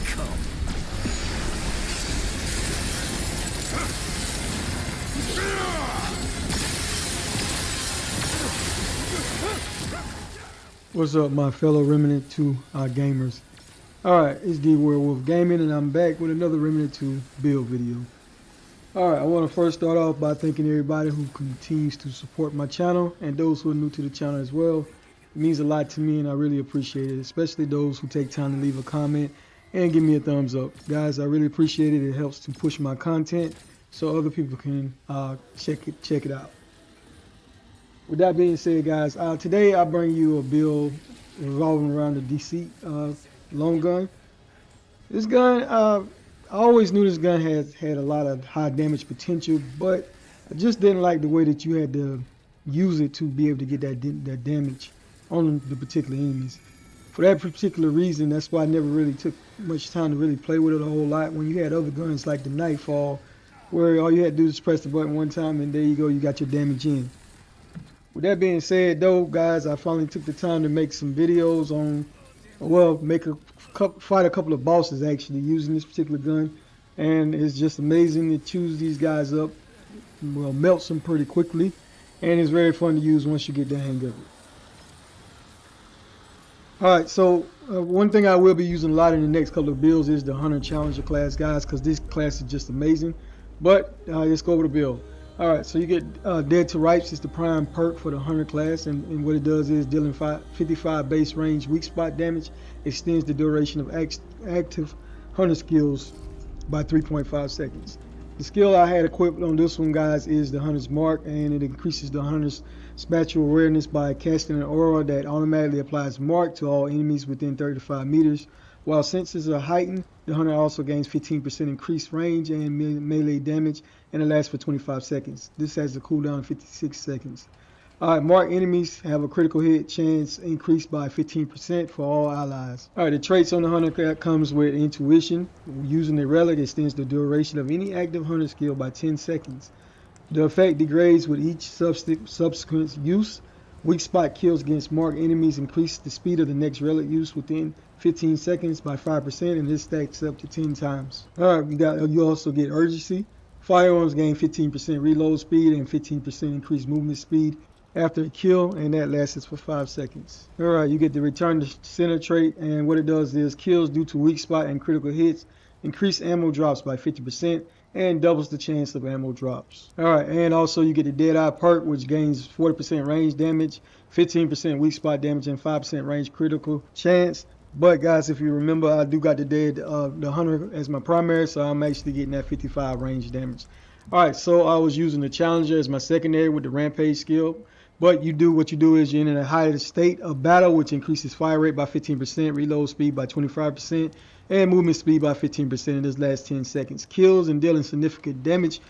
come. What's up, my fellow Remnant 2 gamers? Alright, it's D Werewolf Gaming, and I'm back with another Remnant 2 build video. Alright, I want to first start off by thanking everybody who continues to support my channel, and those who are new to the channel as well. It means a lot to me, and I really appreciate it, especially those who take time to leave a comment and give me a thumbs up. Guys, I really appreciate it. It helps to push my content so other people can check it out. With that being said, guys, today I bring you a build revolving around the Deceit long gun. This gun, I always knew this gun had a lot of high damage potential, but I just didn't like the way that you had to use it to be able to get that damage on the particular enemies. For that particular reason, that's why I never really took much time to really play with it a whole lot. When you had other guns like the Nightfall, where all you had to do is press the button one time and there you go, you got your damage in. With that being said, though, guys, I finally took the time to make some videos on, well, fight a couple of bosses actually using this particular gun, and it's just amazing to choose these guys up. Well, melts them pretty quickly, and it's very fun to use once you get the hang of it. All right, so one thing I will be using a lot in the next couple of builds is the Hunter Challenger class, guys, because this class is just amazing. But let's go over the build. Alright, so you get Dead to Rights is the prime perk for the Hunter class, and what it does is dealing 55 base range weak spot damage, extends the duration of active Hunter skills by 3.5 seconds. The skill I had equipped on this one, guys, is the Hunter's Mark, and it increases the Hunter's spatial awareness by casting an aura that automatically applies Mark to all enemies within 35 meters. While senses are heightened, the Hunter also gains 15% increased range and melee damage, and it lasts for 25 seconds. This has a cooldown of 56 seconds. Alright, marked enemies have a critical hit chance increased by 15% for all allies. Alright, the traits on the Hunter comes with Intuition. Using the relic extends the duration of any active Hunter skill by 10 seconds. The effect degrades with each subsequent use. Weak spot kills against marked enemies increase the speed of the next relic use within 15 seconds by 5%, and this stacks up to 10 times. Alright, you also get Urgency. Firearms gain 15% reload speed and 15% increased movement speed after a kill, and that lasts for 5 seconds. Alright, you get the Return to Center trait, and what it does is kills due to weak spot and critical hits increase ammo drops by 50% and doubles the chance of ammo drops. Alright, and also you get the Deadeye perk, which gains 40% range damage, 15% weak spot damage, and 5% range critical chance. But guys, if you remember, I do got the Hunter as my primary, so I'm actually getting that 55 range damage. Alright, so I was using the Challenger as my secondary with the Rampage skill. But what you do is you're in a higher state of battle, which increases fire rate by 15%, reload speed by 25%, and movement speed by 15% in this last 10 seconds. Kills and dealing significant damage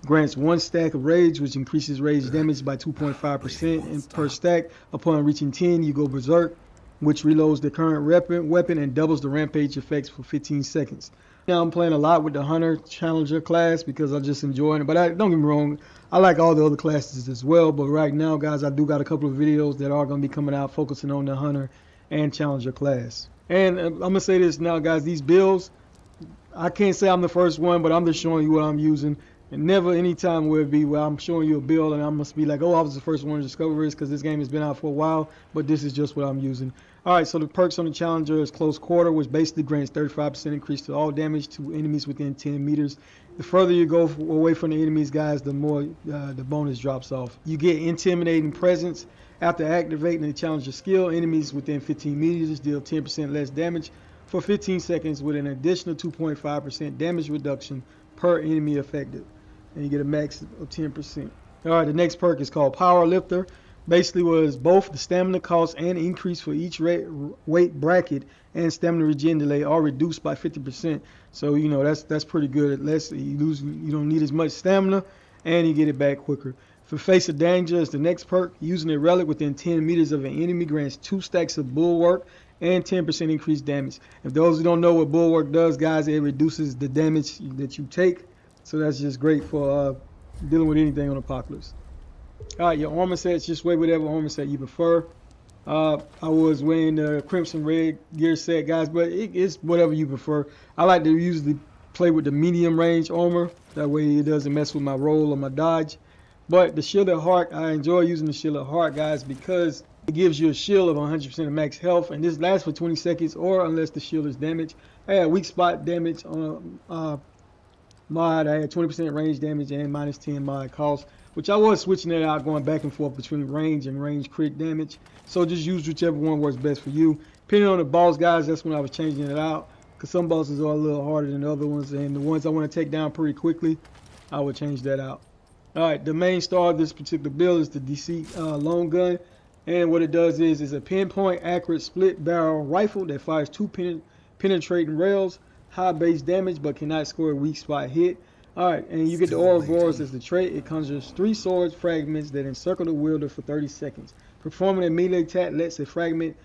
grants 1 stack of rage, which increases rage damage by 2.5%, and per stack. Upon reaching 10, you go berserk, which reloads the current weapon and doubles the rampage effects for 15 seconds. Now I'm playing a lot with the Hunter Challenger class because I'm just enjoying it. But don't get me wrong, I like all the other classes as well. But right now, guys, I do got a couple of videos that are going to be coming out focusing on the Hunter and Challenger class. And I'm going to say this now, guys, these builds, I can't say I'm the first one, but I'm just showing you what I'm using. And never any time will it be where I'm showing you a build and I must be like, oh, I was the first one to discover this, because this game has been out for a while, but this is just what I'm using. Alright, so the perks on the Challenger is Close Quarter, which basically grants 35% increase to all damage to enemies within 10 meters. The further you go away from the enemies, guys, the more the bonus drops off. You get Intimidating Presence. After activating the Challenger skill, enemies within 15 meters deal 10% less damage for 15 seconds with an additional 2.5% damage reduction per enemy affected. And you get a max of 10%. Alright, the next perk is called Power Lifter. Basically was both the stamina cost and increase for each weight bracket and stamina regen delay are reduced by 50%. So you know that's pretty good. You don't need as much stamina and you get it back quicker. For Face of Danger is the next perk. Using a relic within 10 meters of an enemy grants 2 stacks of Bulwark and 10% increased damage. If those who don't know what Bulwark does, guys, it reduces the damage that you take. So that's just great for dealing with anything on Apocalypse. Alright, your armor sets, just wear whatever armor set you prefer. I was wearing the Crimson Red gear set, guys, but it's whatever you prefer. I like to usually play with the medium range armor. That way it doesn't mess with my roll or my dodge. But the Shield of Heart, I enjoy using the Shield of Heart, guys, because it gives you a shield of 100% of max health, and this lasts for 20 seconds, or unless the shield is damaged. I had weak spot damage on mod. I had 20% range damage and minus 10 mod cost, which I was switching it out, going back and forth between range and range crit damage. So just use whichever one works best for you. Depending on the boss, guys, that's when I was changing it out, because some bosses are a little harder than the other ones, and the ones I want to take down pretty quickly, I would change that out. All right, the main star of this particular build is the Deceit long gun, and what it does is a pinpoint accurate split barrel rifle that fires two penetrating rails, high base damage, but cannot score a weak spot hit. Alright, and you get the Ouroboros as the trait. It conjures 3 swords fragments that encircle the wielder for 30 seconds. Performing a melee attack lets a fragment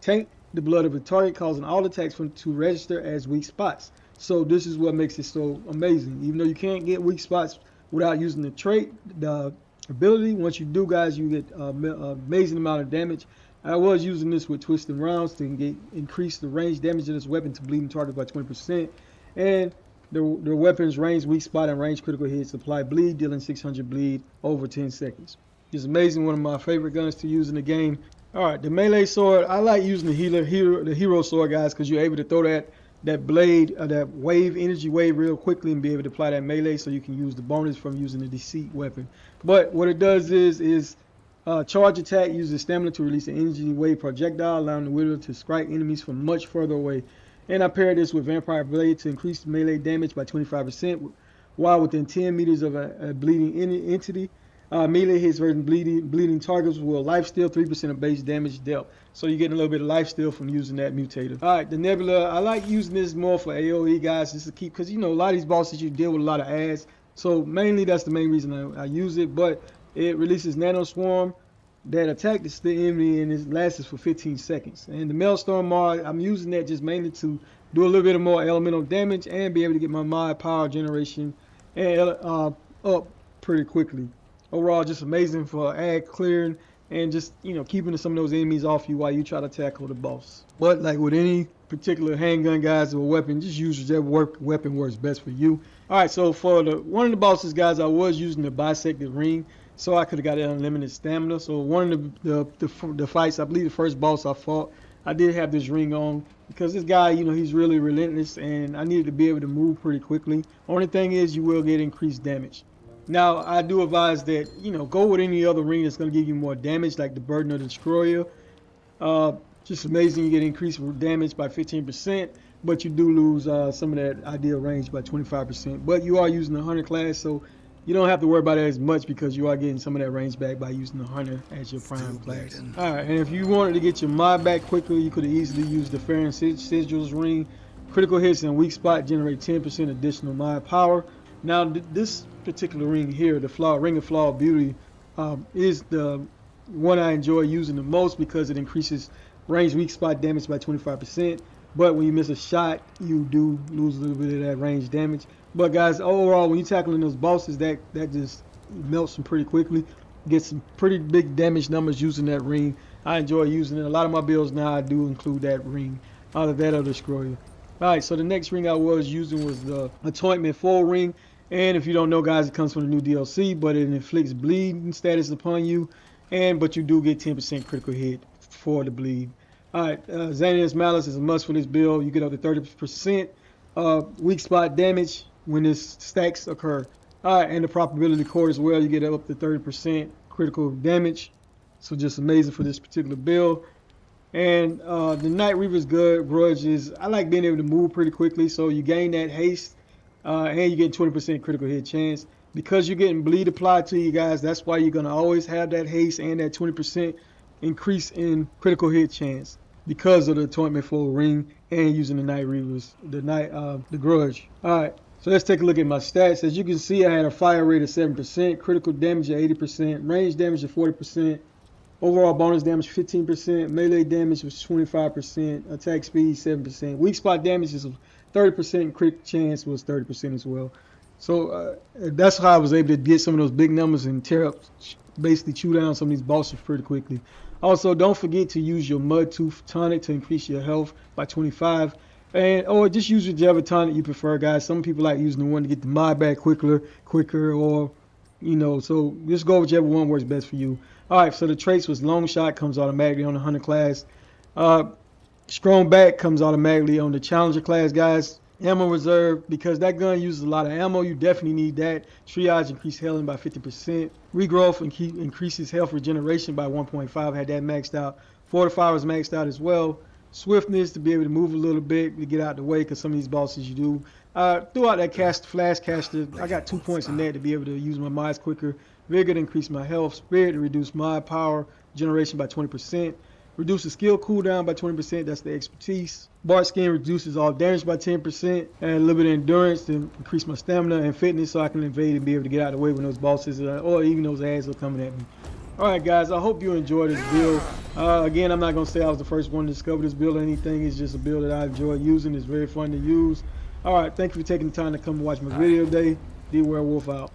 taint the blood of the target, causing all attacks to register as weak spots. So this is what makes it so amazing. Even though you can't get weak spots without using the trait, the ability, once you do, guys, you get an amazing amount of damage. I was using this with twisting rounds to increase the range damage of this weapon to bleeding target by 20%. And the weapon's range, weak spot, and range critical hits apply bleed, dealing 600 bleed over 10 seconds. It's amazing, one of my favorite guns to use in the game. Alright, the melee sword, I like using the hero sword, guys, because you're able to throw that blade, that energy wave real quickly and be able to apply that melee, so you can use the bonus from using the Deceit weapon. But what it does is charge attack uses stamina to release an energy wave projectile, allowing the wielder to strike enemies from much further away. And I pair this with Vampire Blade to increase melee damage by 25% while within 10 meters of a bleeding entity. Melee hits versus bleeding targets will lifesteal 3% of base damage dealt. So you're getting a little bit of lifesteal from using that mutator. Alright, the Nebula, I like using this more for AoE, guys, just to keep, because you know, a lot of these bosses you deal with a lot of ads. So mainly that's the main reason I use it, but it releases Nano Swarm that attack the enemy, and it lasts for 15 seconds. And the Maelstrom mod, I'm using that just mainly to do a little bit of more elemental damage and be able to get my mod power generation and up pretty quickly. Overall, just amazing for ad clearing and just, you know, keeping some of those enemies off you while you try to tackle the boss. But like with any particular handgun, guys, or weapon, just use whichever weapon works best for you. All right, so for one of the bosses, guys, I was using the bisected ring, so I could have got unlimited stamina. So one of the fights, I believe the first boss I fought, I did have this ring on because this guy, you know, he's really relentless, and I needed to be able to move pretty quickly. Only thing is, you will get increased damage. Now, I do advise that, you know, go with any other ring that's going to give you more damage, like the Burden of the Destroyer. Just amazing, you get increased damage by 15%, but you do lose some of that ideal range by 25%. But you are using the Hunter class, so you don't have to worry about it as much because you are getting some of that range back by using the Hunter as your prime class. Alright, and if you wanted to get your mod back quickly, you could have easily used the Fair and Sigils ring. Critical hits and weak spot generate 10% additional mod power. Now, this particular ring here, the Ring of Flawed Beauty, is the one I enjoy using the most because it increases range weak spot damage by 25%. But when you miss a shot, you do lose a little bit of that range damage. But guys, overall, when you're tackling those bosses, that just melts them pretty quickly. Get some pretty big damage numbers using that ring. I enjoy using it. A lot of my builds now, I do include that ring. Either that or the Destroyer. Alright, so the next ring I was using was the Atonement Full ring. And if you don't know, guys, it comes from the new DLC, but it inflicts bleeding status upon you. But you do get 10% critical hit for the bleed. Alright, Xania's Malice is a must for this build. You get up to 30% weak spot damage when this stacks occur. Alright, and the probability core as well, you get up to 30% critical damage. So just amazing for this particular build. And the Night Reaver's Grudge is, I like being able to move pretty quickly, so you gain that haste and you get 20% critical hit chance. Because you're getting bleed applied to you guys, that's why you're going to always have that haste and that 20% increase in critical hit chance because of the Atonement Full ring and using the Night Reaver's, the Grudge. Alright. So let's take a look at my stats. As you can see, I had a fire rate of 7%, critical damage of 80%, range damage of 40%, overall bonus damage 15%, melee damage was 25%, attack speed 7%, weak spot damage is 30%, crit chance was 30% as well. So that's how I was able to get some of those big numbers and tear up, basically chew down some of these bosses pretty quickly. Also, don't forget to use your Mud Tooth tonic to increase your health by 25. And or just use whichever tonic you prefer, guys. Some people like using the one to get the mod back quicker, or so just go whichever one works best for you. All right, so the traits was long shot comes automatically on the hunter class. Uh, Strong back comes automatically on the challenger class, guys. Ammo reserve, because that gun uses a lot of ammo, you definitely need that. Triage increase healing by 50%. Regrowth increases health regeneration by 1.5, had that maxed out. Fortify was maxed out as well. Swiftness to be able to move a little bit to get out the way, because some of these bosses you do. Throughout that flash caster, I got 2 points in that to be able to use my mods quicker. Vigor to increase my health. Spirit to reduce mod power generation by 20%. Reduces skill cooldown by 20%, that's the expertise. Bart skin reduces all damage by 10%, and a little bit of endurance to increase my stamina and fitness so I can invade and be able to get out of the way when those bosses or even those ads are coming at me. Alright guys, I hope you enjoyed this build. Again, I'm not going to say I was the first one to discover this build or anything. It's just a build that I enjoy using. It's very fun to use. Alright, thank you for taking the time to come and watch my video today. D Werewolf out.